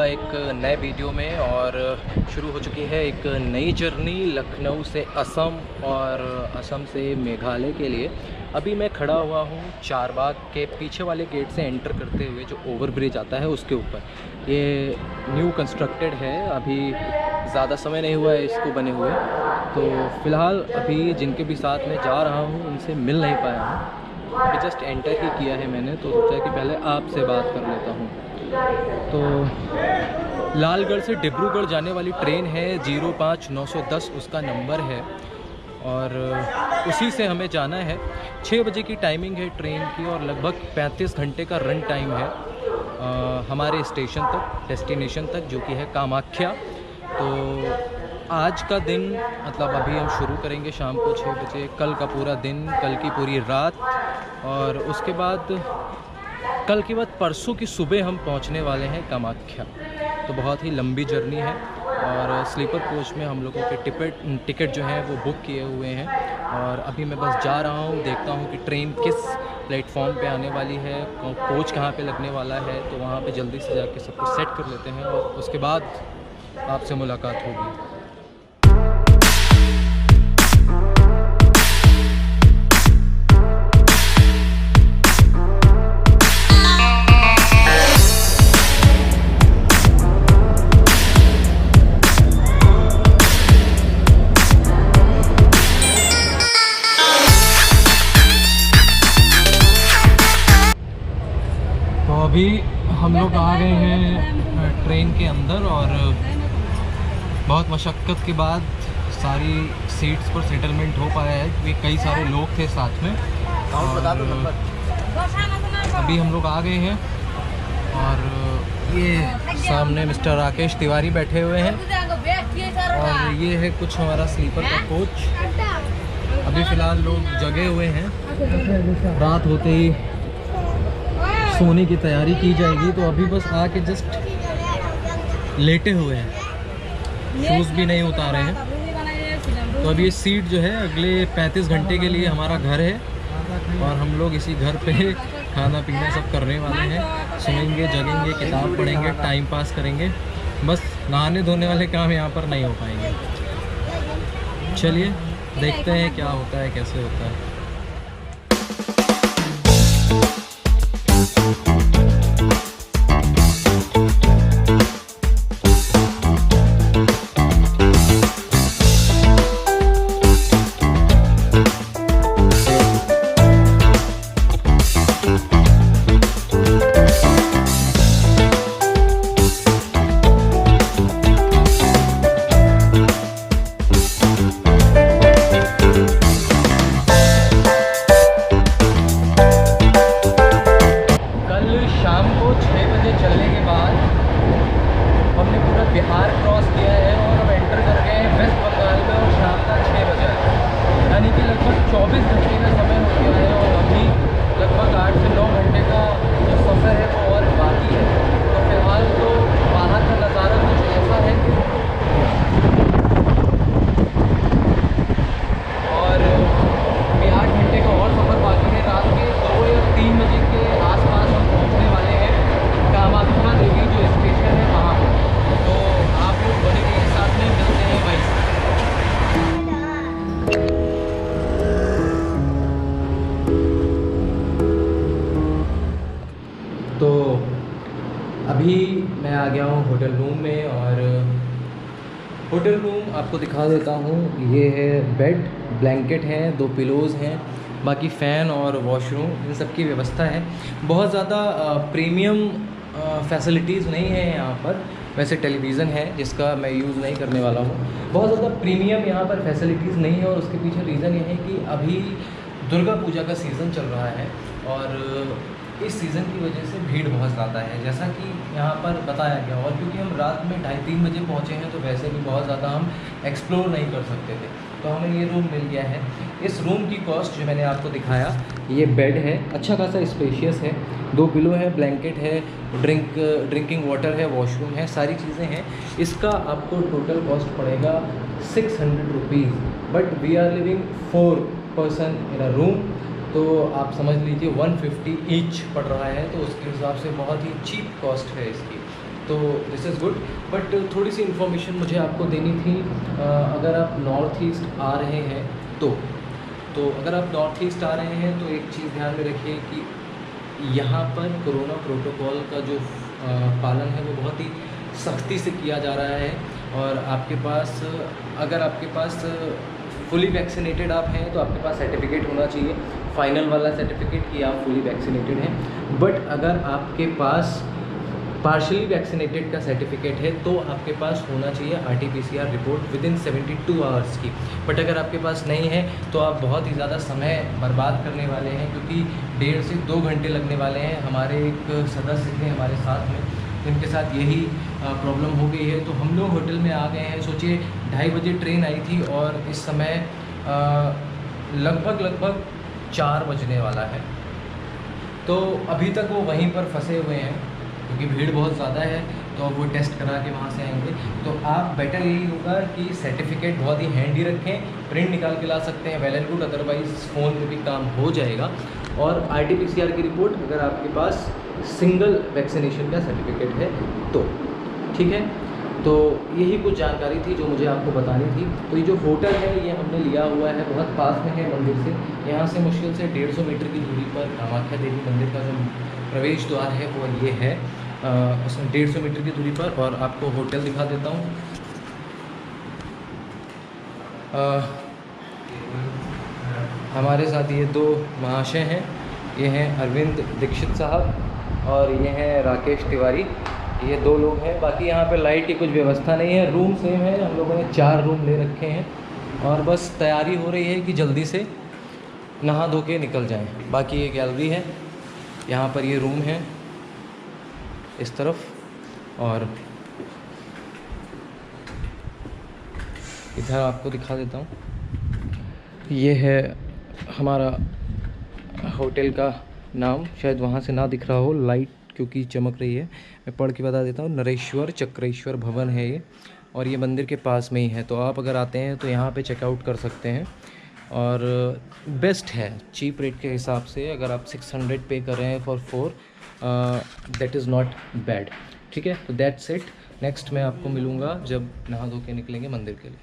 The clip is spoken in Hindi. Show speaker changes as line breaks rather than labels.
एक नए वीडियो में। और शुरू हो चुकी है एक नई जर्नी लखनऊ से असम और असम से मेघालय के लिए। अभी मैं खड़ा हुआ हूँ चारबाग के पीछे वाले गेट से एंटर करते हुए, जो ओवरब्रिज आता है उसके ऊपर। ये न्यू कंस्ट्रक्टेड है, अभी ज़्यादा समय नहीं हुआ है इसको बने हुए। तो फ़िलहाल अभी जिनके भी साथ में जा रहा हूँ उनसे मिल नहीं पाया हूँ। अभी जस्ट एंटर ही किया है मैंने, तो सोचा कि पहले आपसे बात कर लेता हूँ। तो लालगढ़ से डिब्रूगढ़ जाने वाली ट्रेन है 05910 उसका नंबर है, और उसी से हमें जाना है। 6 बजे की टाइमिंग है ट्रेन की, और लगभग 35 घंटे का रन टाइम है हमारे स्टेशन तक, डेस्टिनेशन तक, जो कि है कामाख्या। तो आज का दिन मतलब अभी हम शुरू करेंगे शाम को 6 बजे, कल का पूरा दिन, कल की पूरी रात, और उसके बाद कल के बाद परसों की सुबह हम पहुंचने वाले हैं कामाख्या। तो बहुत ही लंबी जर्नी है, और स्लीपर कोच में हम लोगों के टिकट जो हैं वो बुक किए हुए हैं। और अभी मैं बस जा रहा हूँ, देखता हूँ कि ट्रेन किस प्लेटफॉर्म पे आने वाली है, कोच कहाँ पे लगने वाला है। तो वहाँ पे जल्दी से जाके सब कुछ सेट कर लेते हैं, और उसके बाद आपसे मुलाकात होगी। अभी हम लोग आ गए हैं ट्रेन के अंदर, और बहुत मशक्क़त के बाद सारी सीट्स पर सेटलमेंट हो पाया है, क्योंकि कई सारे लोग थे साथ में। और अभी हम लोग आ गए हैं, और ये सामने मिस्टर राकेश तिवारी बैठे हुए हैं, और ये है कुछ हमारा स्लीपर का कोच। अभी फ़िलहाल लोग जगे हुए हैं, रात होते ही सोने की तैयारी की जाएगी। तो अभी बस आके जस्ट लेटे हुए हैं, शूज़ भी नहीं उतारे हैं। तो अभी ये सीट जो है अगले 35 घंटे के लिए हमारा घर है, और हम लोग इसी घर पे खाना पीना सब करने वाले हैं। सोएंगे, जगेंगे, किताब पढ़ेंगे, टाइम पास करेंगे। बस नहाने धोने वाले काम यहाँ पर नहीं हो पाएंगे। चलिए देखते हैं क्या होता है, कैसे होता है। बिहार क्रॉस किया है, और अब एंटर कर गए हैं वेस्ट बंगाल में, और शाम का 6 बजे है, यानी कि लगभग 24 घंटे का समय हो गया है। और अभी लगभग 8 से 9 घंटे का जो सफ़र है वो और बाकी है। तो फिलहाल तो बाहर का नज़ारा कुछ ऐसा है, और अभी 8 घंटे का और सफ़र बाकी है। रात के 2 या 3 बजे के आसपास हम पहुँचने वाले हैं कामाख्या देवी जो स्टेशन है वहाँ पर। तो आप लोग बने के साथ में मिलते हैं भाई। तो अभी मैं आ गया हूँ होटल रूम में, और होटल रूम आपको दिखा देता हूँ। ये है बेड, ब्लैंकेट हैं, 2 पिलोज़ हैं, बाकी फ़ैन और वॉशरूम, इन सब की व्यवस्था है। बहुत ज़्यादा प्रीमियम फैसिलिटीज़ नहीं है यहाँ पर। वैसे टेलीविज़न है जिसका मैं यूज़ नहीं करने वाला हूँ। बहुत ज़्यादा प्रीमियम यहाँ पर फैसिलिटीज़ नहीं है, और उसके पीछे रीज़न ये है कि अभी दुर्गा पूजा का सीज़न चल रहा है, और इस सीज़न की वजह से भीड़ बहुत ज़्यादा है, जैसा कि यहाँ पर बताया गया। और क्योंकि हम रात में 2:30-3 बजे पहुँचे हैं, तो वैसे भी बहुत ज़्यादा हम एक्सप्लोर नहीं कर सकते थे, तो हमें ये रूम मिल गया है। इस रूम की कॉस्ट जो मैंने आपको दिखाया, ये बेड है, अच्छा खासा स्पेशियस है, 2 पिलो है, ब्लैंकेट है, ड्रिंकिंग वाटर है, वॉशरूम है, सारी चीज़ें हैं। इसका आपको टोटल कॉस्ट पड़ेगा 600 rupees, but we are living 4 person in a room, तो आप समझ लीजिए 150 ईच पड़ रहा है। तो उसके हिसाब से बहुत ही चीप कॉस्ट है इसकी। तो दिस इज़ गुड। बट थोड़ी सी इन्फॉर्मेशन मुझे आपको देनी थी। अगर आप नॉर्थ ईस्ट आ रहे हैं तो अगर आप नॉर्थ ईस्ट आ रहे हैं तो एक चीज़ ध्यान में रखिए कि यहाँ पर कोरोना प्रोटोकॉल का जो पालन है वो बहुत ही सख्ती से किया जा रहा है। और आपके पास, अगर आपके पास फुली वैक्सीनेटेड आप हैं तो आपके पास सर्टिफिकेट होना चाहिए, फाइनल वाला सर्टिफिकेट कि आप फुली वैक्सीनेटेड हैं। बट अगर आपके पास पार्शली वैक्सीनेटेड का सर्टिफिकेट है तो आपके पास होना चाहिए RT-PCR रिपोर्ट विदिन 72 आवर्स की। बट अगर आपके पास नहीं है तो आप बहुत ही ज़्यादा समय बर्बाद करने वाले हैं, क्योंकि 1.5 से 2 घंटे लगने वाले हैं। हमारे एक सदस्य थे हमारे साथ में, जिनके साथ यही प्रॉब्लम हो गई है। तो हम लोग होटल में आ गए हैं। सोचिए 2:30 बजे ट्रेन आई थी और इस समय लगभग 4 बजने वाला है। तो अभी तक वो वहीं पर फंसे हुए हैं, क्योंकि भीड़ बहुत ज़्यादा है। तो अब वो टेस्ट करा के वहाँ से आएंगे। तो आप बेटर यही होगा कि सर्टिफिकेट बहुत ही हैंडी रखें, प्रिंट निकाल के ला सकते हैं, well and good. Otherwise phone पे भी काम हो जाएगा। और RT-PCR की रिपोर्ट अगर आपके पास सिंगल वैक्सीनेशन का सर्टिफिकेट है तो ठीक है। तो यही कुछ जानकारी थी जो मुझे आपको बतानी थी। तो ये जो होटल है ये हमने लिया हुआ है, बहुत पास में है मंदिर से। यहाँ से मुश्किल से 150 मीटर की दूरी पर कामाख्या देवी मंदिर का जो प्रवेश द्वार है वो ये है, उसमें 150 मीटर की दूरी पर। और आपको होटल दिखा देता हूँ। हमारे साथ ये 2 महाशय हैं, ये हैं अरविंद दीक्षित साहब और ये हैं राकेश तिवारी। ये 2 लोग हैं। बाकी यहाँ पे लाइट की कुछ व्यवस्था नहीं है। रूम सेम है, हम लोगों ने 4 रूम ले रखे हैं और बस तैयारी हो रही है कि जल्दी से नहा धो के निकल जाएं। बाकी ये गैलरी है, यहाँ पर ये रूम है इस तरफ, और इधर आपको दिखा देता हूँ। ये है हमारा होटल का नाम, शायद वहाँ से ना दिख रहा हो लाइट क्योंकि चमक रही है। मैं पढ़ के बता देता हूँ, नरेश्वर चक्रेश्वर भवन है ये, और ये मंदिर के पास में ही है। तो आप अगर आते हैं तो यहाँ पे चेकआउट कर सकते हैं। और बेस्ट है चीप रेट के हिसाब से। अगर आप 600 पे कर रहे हैं for 4, that is not bad. ठीक है, तो दैट्स इट। नेक्स्ट मैं आपको मिलूँगा जब नहा धो के निकलेंगे मंदिर के लिए।